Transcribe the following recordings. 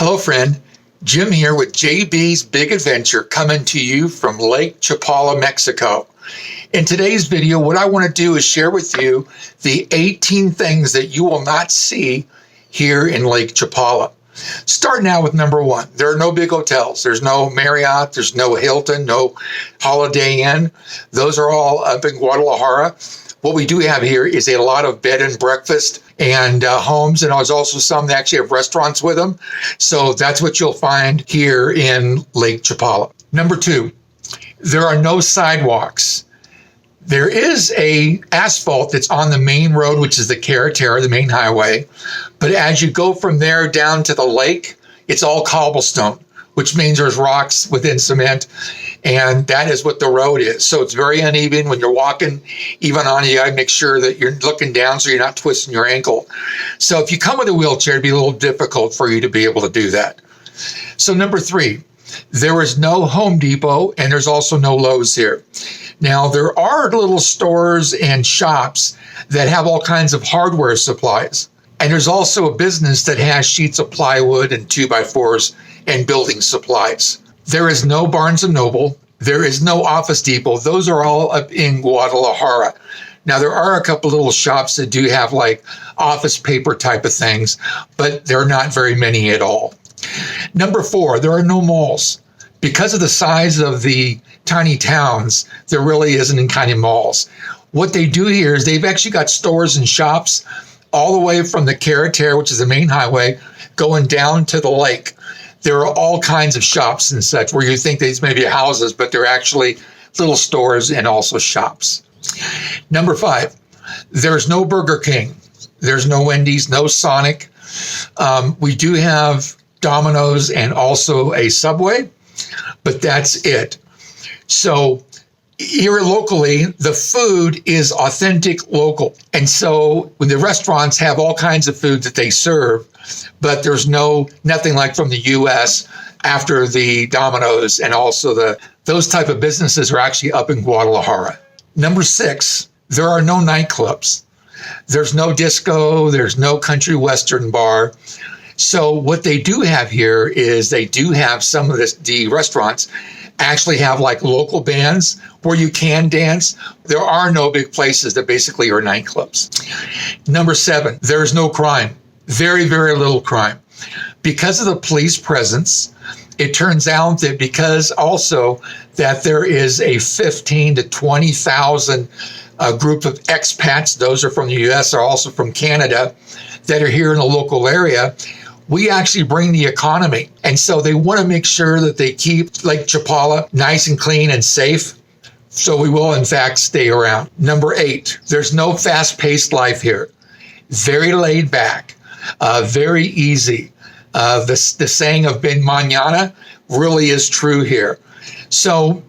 Hello, friend. Jim here with JB's Big Adventure, coming to you from Lake Chapala, Mexico. In today's video, what I want to do is share with you the 18 things that you will not see here in Lake Chapala. Starting out with number one, there are no big hotels. There's no Marriott, there's no Hilton, no Holiday Inn. Those are all up in Guadalajara. What we do have here is a lot of bed and breakfast and homes, and there's also some that actually have restaurants with them. So that's what you'll find here in Lake Chapala. Number two, there are no sidewalks. There is a asphalt that's on the main road, which is the Carretera, the main highway. But as you go from there down to the lake, it's all cobblestone, which means there's rocks within cement, and that is what the road is. So it's very uneven when you're walking, even on it. You gotta make sure that you're looking down so you're not twisting your ankle. So if you come with a wheelchair, it'd be a little difficult for you to be able to do that. So number three, there is no Home Depot, and there's also no Lowe's here. Now, there are little stores and shops that have all kinds of hardware supplies. And there's also a business that has sheets of plywood and 2x4s and building supplies. There is no Barnes & Noble. There is no Office Depot. Those are all up in Guadalajara. Now, there are a couple little shops that do have like office paper type of things, but there are not very many at all. Number four, there are no malls. Because of the size of the tiny towns, there really isn't any kind of malls. What they do here is they've actually got stores and shops all the way from the Carretera, which is the main highway, going down to the lake. There are all kinds of shops and such where you think these may be houses, but they're actually little stores and also shops. Number five, there's no Burger King. There's no Wendy's, no Sonic. We do have Domino's and also a Subway, but that's it. So here locally, the food is authentic local. And so when the restaurants have all kinds of food that they serve, but there's nothing like from the US after the Domino's, and also those type of businesses are actually up in Guadalajara. Number six, there are no nightclubs. There's no disco, there's no country western bar. So what they do have here is they do have some of the restaurants actually have like local bands where you can dance. There are no big places that basically are nightclubs. Number seven, there's no crime. Very, very little crime. Because of the police presence, it turns out that because also that there is a 15 to 20,000 group of expats, those are from the US, are also from Canada, that are here in the local area, we actually bring the economy. And so they want to make sure that they keep Lake Chapala nice and clean and safe. So we will, in fact, stay around. Number eight, there's no fast-paced life here. Very laid back, very easy. The saying of Ben Mañana really is true here. So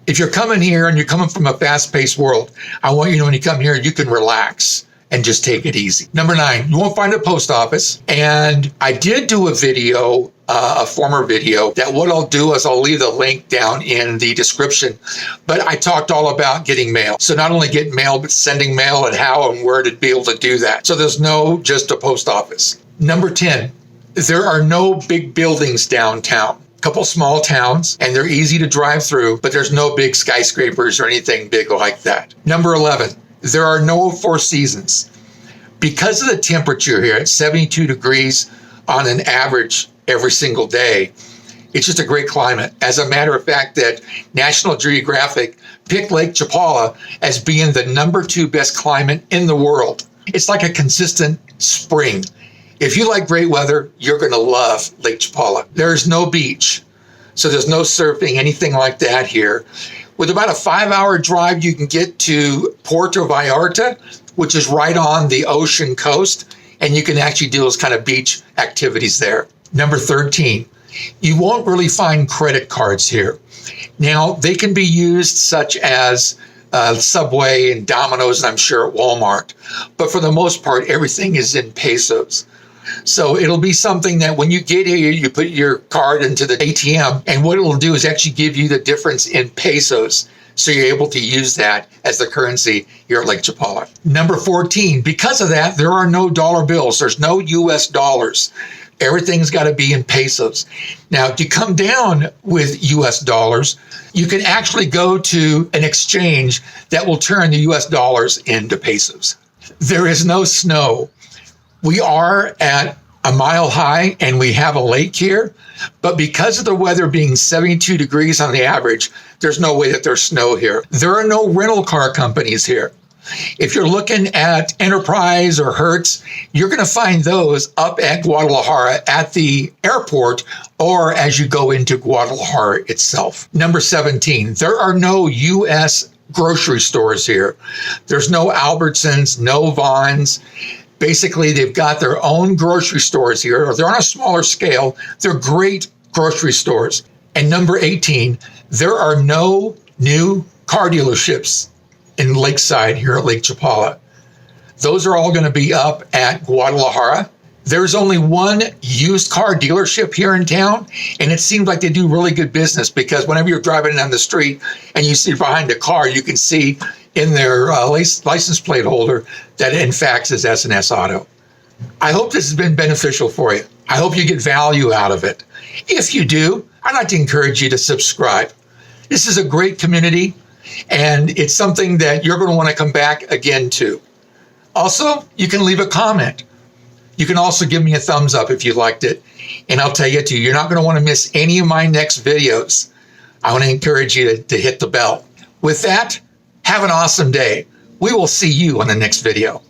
if you're coming here and you're coming from a fast-paced world, I want you to know when you come here, you can relax and just take it easy. Number nine, you won't find a post office. And I did do a video, a former video, that what I'll do is I'll leave the link down in the description. But I talked all about getting mail. So not only getting mail, but sending mail and how and where to be able to do that. So there's no just a post office. Number 10, there are no big buildings downtown. A couple small towns, and they're easy to drive through, but there's no big skyscrapers or anything big like that. Number 11, there are no four seasons. Because of the temperature here at 72 degrees on an average every single day, it's just a great climate. As a matter of fact, that National Geographic picked Lake Chapala as being the number 2 best climate in the world. It's like a consistent spring. If you like great weather, you're going to love Lake Chapala. There's no beach, so there's no surfing, anything like that here. With about a 5-hour drive, you can get to Puerto Vallarta, which is right on the ocean coast, and you can actually do those kind of beach activities there. Number 13, you won't really find credit cards here. Now, they can be used such as Subway and Domino's, and I'm sure at Walmart. But for the most part, everything is in pesos. So it'll be something that when you get here, you put your card into the ATM, and what it'll do is actually give you the difference in pesos. So you're able to use that as the currency here at Lake Chapala. Number 14, because of that, there are no dollar bills. There's no US dollars. Everything's got to be in pesos. Now, if you come down with US dollars, you can actually go to an exchange that will turn the US dollars into pesos. There is no snow. We are at a mile high and we have a lake here, but because of the weather being 72 degrees on the average, there's no way that there's snow here. There are no rental car companies here. If you're looking at Enterprise or Hertz, you're going to find those up at Guadalajara at the airport or as you go into Guadalajara itself. Number 17, there are no U.S. grocery stores here. There's no Albertsons, no Vons. Basically, they've got their own grocery stores here, or they're on a smaller scale. They're great grocery stores. And number 18, there are no new car dealerships in Lakeside here at Lake Chapala. Those are all going to be up at Guadalajara. There's only one used car dealership here in town, and it seems like they do really good business because whenever you're driving down the street and you see behind a car, you can see in their license plate holder that in fact is S&S Auto. I hope this has been beneficial for you. I hope you get value out of it. If you do, I'd like to encourage you to subscribe. This is a great community, and it's something that you're going to want to come back again to. Also, you can leave a comment. You can also give me a thumbs up if you liked it, and I'll tell you too, you're not going to want to miss any of my next videos. I want to encourage you to hit the bell. With that, have an awesome day. We will see you on the next video.